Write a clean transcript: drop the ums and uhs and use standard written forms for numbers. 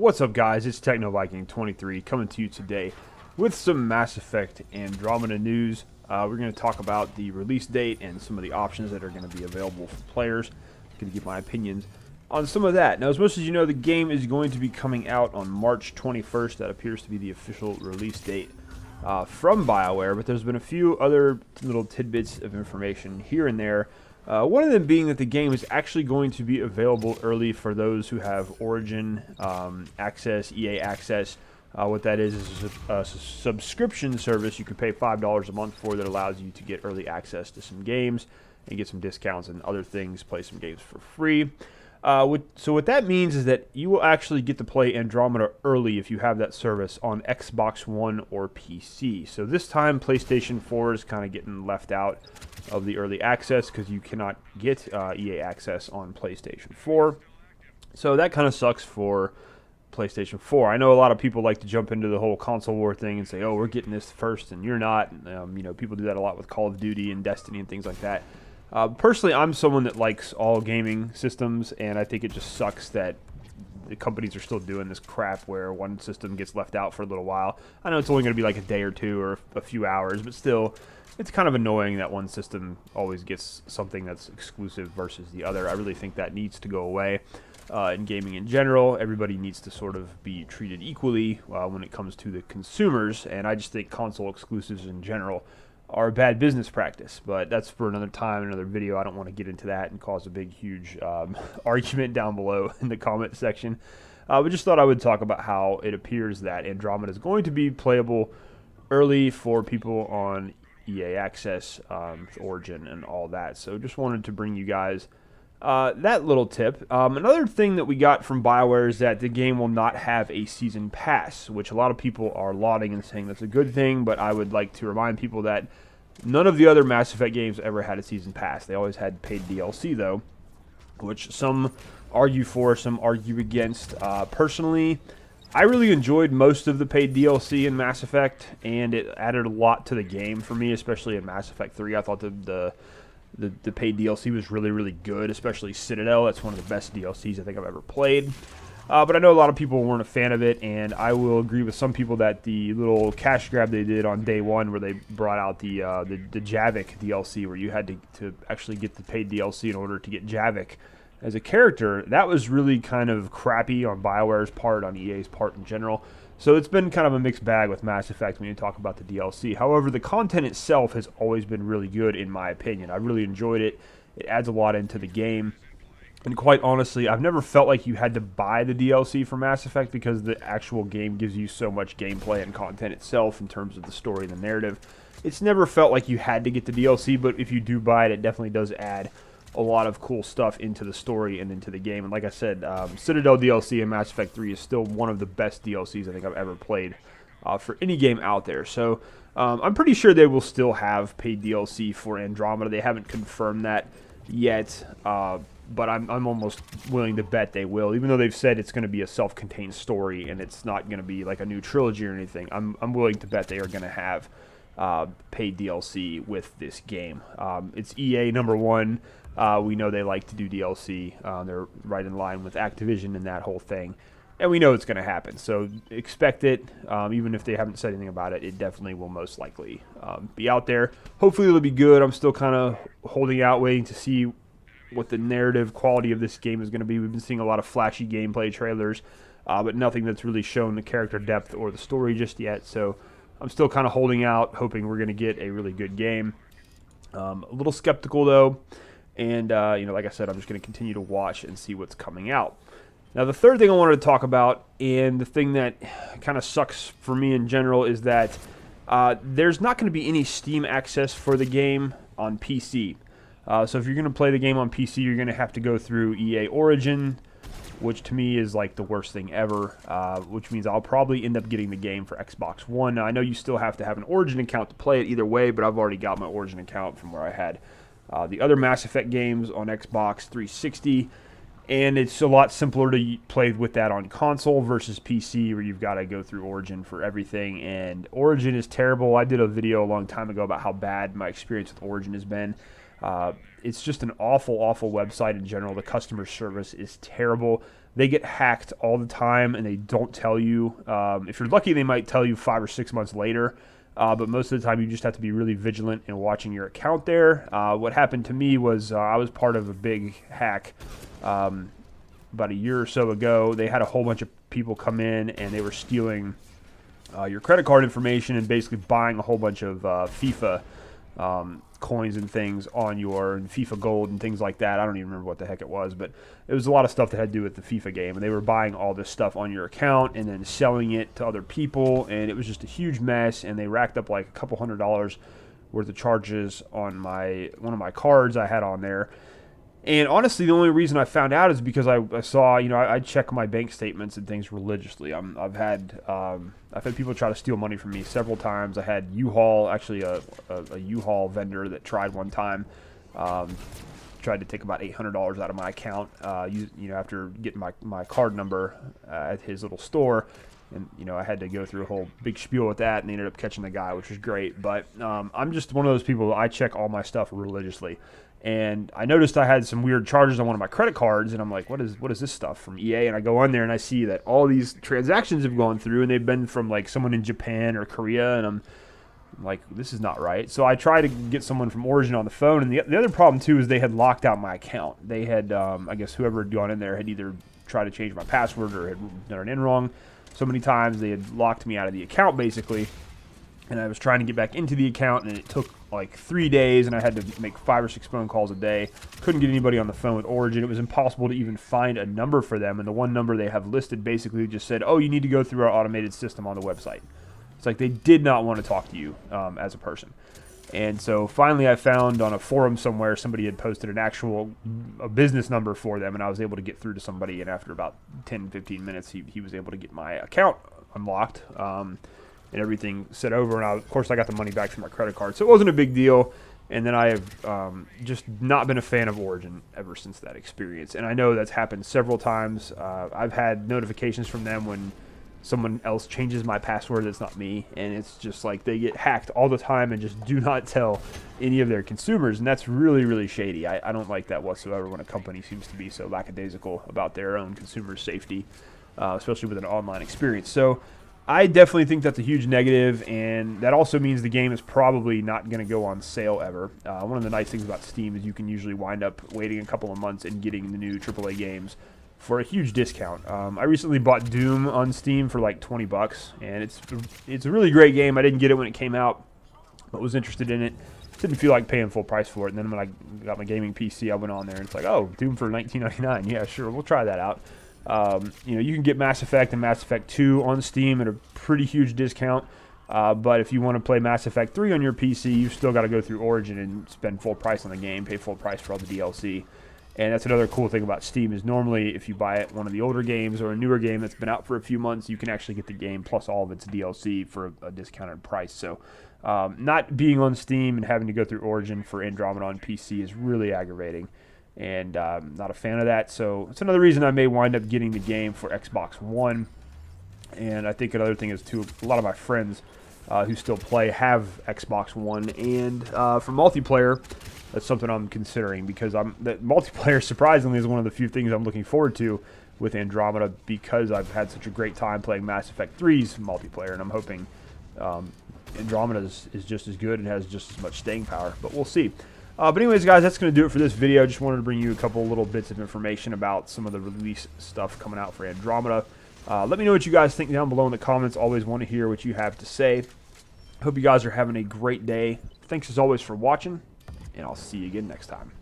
What's up, guys? It's TechnoViking23 coming to you today with some Mass Effect Andromeda news. We're going to talk about the release date and some of the options that are going to be available for players. I'm going to give my opinions on some of that. Now, as most of you know, the game is going to be coming out on March 21st. That appears to be the official release date from BioWare, but there's been a few other little tidbits of information here and there. One of them being that the game is actually going to be available early for those who have Origin access, EA access. What that is a subscription service you can pay $5 a month for that allows you to get early access to some games and get some discounts and other things, play some games for free. So what that means is that you will actually get to play Andromeda early if you have that service on Xbox One or PC. So this time PlayStation 4 is kind of getting left out of the early access because you cannot get EA access on PlayStation 4. So that kind of sucks for PlayStation 4. I know a lot of people like to jump into the whole console war thing and say, oh, we're getting this first and you're not. People do that a lot with Call of Duty and Destiny and things like that. Personally, I'm someone that likes all gaming systems, and I think it just sucks that the companies are still doing this crap where one system gets left out for a little while. I know it's only going to be like a day or two or a few hours, but still, it's kind of annoying that one system always gets something that's exclusive versus the other. I really think that needs to go away. In gaming in general, everybody needs to sort of be treated equally when it comes to the consumers, and I just think console exclusives in general are a bad business practice, but that's for another time, another video. I don't want to get into that and cause a big, huge argument down below in the comment section. But just thought I would talk about how it appears that Andromeda is going to be playable early for people on EA Access, Origin, and all that. So just wanted to bring you guys that little tip. Another thing that we got from BioWare is that the game will not have a season pass, which a lot of people are lauding and saying that's a good thing, but I would like to remind people that none of the other Mass Effect games ever had a season pass. They always had paid DLC, though, which some argue for, some argue against. Personally, I really enjoyed most of the paid DLC in Mass Effect, and it added a lot to the game for me, especially in Mass Effect 3. I thought the paid DLC was really, really good, especially Citadel. That's one of the best DLCs I think I've ever played. But I know a lot of people weren't a fan of it, and I will agree with some people that the little cash grab they did on day one where they brought out the Javik DLC where you had to actually get the paid DLC in order to get Javik as a character, that was really kind of crappy on BioWare's part, on EA's part in general. So it's been kind of a mixed bag with Mass Effect when you talk about the DLC. However, the content itself has always been really good in my opinion. I really enjoyed it. It adds a lot into the game. And quite honestly, I've never felt like you had to buy the DLC for Mass Effect because the actual game gives you so much gameplay and content itself in terms of the story and the narrative. It's never felt like you had to get the DLC, but if you do buy it, it definitely does add a lot of cool stuff into the story and into the game. And like I said, Citadel DLC in Mass Effect 3 is still one of the best DLCs I think I've ever played for any game out there. So I'm pretty sure they will still have paid DLC for Andromeda. They haven't confirmed that yet, but I'm almost willing to bet they will, even though they've said it's going to be a self-contained story and it's not going to be like a new trilogy or anything. I'm willing to bet they are going to have paid DLC with this game. It's EA number one. We know they like to do DLC. They're right in line with Activision and that whole thing. And we know it's going to happen. So expect it. Even if they haven't said anything about it, it definitely will most likely be out there. Hopefully it'll be good. I'm still kind of holding out, waiting to see what the narrative quality of this game is going to be. We've been seeing a lot of flashy gameplay trailers, but nothing that's really shown the character depth or the story just yet. So I'm still kind of holding out, hoping we're going to get a really good game. A little skeptical, though. And, like I said, I'm just going to continue to watch and see what's coming out. Now, the third thing I wanted to talk about, and the thing that kind of sucks for me in general, is that there's not going to be any Steam access for the game on PC. So if you're going to play the game on PC, you're going to have to go through EA Origin, which to me is like the worst thing ever, which means I'll probably end up getting the game for Xbox One. Now, I know you still have to have an Origin account to play it either way, but I've already got my Origin account from where I had the other Mass Effect games on Xbox 360, and it's a lot simpler to play with that on console versus PC, where you've got to go through Origin for everything, and Origin is terrible. I did a video a long time ago about how bad my experience with Origin has been. It's just an awful, awful website in general. The customer service is terrible. they get hacked all the time, and they don't tell you. If you're lucky, they might tell you 5 or 6 months later. But most of the time, you just have to be really vigilant in watching your account there. What happened to me was I was part of a big hack about a year or so ago. They had a whole bunch of people come in, and they were stealing your credit card information and basically buying a whole bunch of FIFA coins and things on your FIFA Gold and things like that. I don't even remember what the heck it was, but it was a lot of stuff that had to do with the FIFA game, and they were buying all this stuff on your account and then selling it to other people, and it was just a huge mess, and they racked up like a couple $100s worth of charges on one of my cards I had on there. And honestly, the only reason I found out is because I saw, I check my bank statements and things religiously. I've had people try to steal money from me several times. I had U-Haul, actually a U-Haul vendor that tried one time, tried to take about $800 out of my account, after getting my card number at his little store. And, I had to go through a whole big spiel with that, and they ended up catching the guy, which was great. But I'm just one of those people, I check all my stuff religiously. And I noticed I had some weird charges on one of my credit cards, and I'm like, what is this stuff from EA? And I go on there, and I see that all these transactions have gone through, and they've been from, like, someone in Japan or Korea, and I'm like, this is not right. So I tried to get someone from Origin on the phone, and the other problem, too, is they had locked out my account. They had, I guess whoever had gone in there had either tried to change my password or had done it in wrong. So many times they had locked me out of the account, basically. And I was trying to get back into the account, and it took like 3 days, and I had to make 5 or 6 phone calls a day. Couldn't get anybody on the phone with Origin. It was impossible to even find a number for them, and the one number they have listed basically just said, oh, you need to go through our automated system on the website. It's like they did not want to talk to you as a person. And so finally I found on a forum somewhere somebody had posted a business number for them, and I was able to get through to somebody, and after about 10, 15 minutes, he was able to get my account unlocked. And everything set over, and of course I got the money back from my credit card, so it wasn't a big deal. And then I have just not been a fan of Origin ever since that experience, and I know that's happened several times. I've had notifications from them when someone else changes my password that's not me, and it's just like they get hacked all the time and just do not tell any of their consumers, and that's really, really shady. I don't like that whatsoever when a company seems to be so lackadaisical about their own consumer safety, especially with an online experience. So I definitely think that's a huge negative, and that also means the game is probably not going to go on sale ever. One of the nice things about Steam is you can usually wind up waiting a couple of months and getting the new AAA games for a huge discount. I recently bought Doom on Steam for like $20, and it's a really great game. I didn't get it when it came out, but was interested in it. Didn't feel like paying full price for it, and then when I got my gaming PC, I went on there, and it's like, oh, Doom for $19.99. Yeah, sure, we'll try that out. You can get Mass Effect and Mass Effect 2 on Steam at a pretty huge discount, but if you want to play Mass Effect 3 on your PC, you've still got to go through Origin and spend full price on the game, pay full price for all the DLC. And that's another cool thing about Steam is normally if you buy one of the older games or a newer game that's been out for a few months, you can actually get the game plus all of its DLC for a discounted price. So not being on Steam and having to go through Origin for Andromeda on PC is really aggravating. And not a fan of that, so it's another reason I may wind up getting the game for Xbox One. And I think another thing is, too, a lot of my friends who still play have Xbox One, and for multiplayer, that's something I'm considering, because that multiplayer, surprisingly, is one of the few things I'm looking forward to with Andromeda, because I've had such a great time playing Mass Effect 3's multiplayer, and I'm hoping Andromeda is just as good and has just as much staying power, but we'll see. But anyways, guys, that's going to do it for this video. Just wanted to bring you a couple little bits of information about some of the release stuff coming out for Andromeda. Let me know what you guys think down below in the comments. Always want to hear what you have to say. Hope you guys are having a great day. Thanks as always for watching, and I'll see you again next time.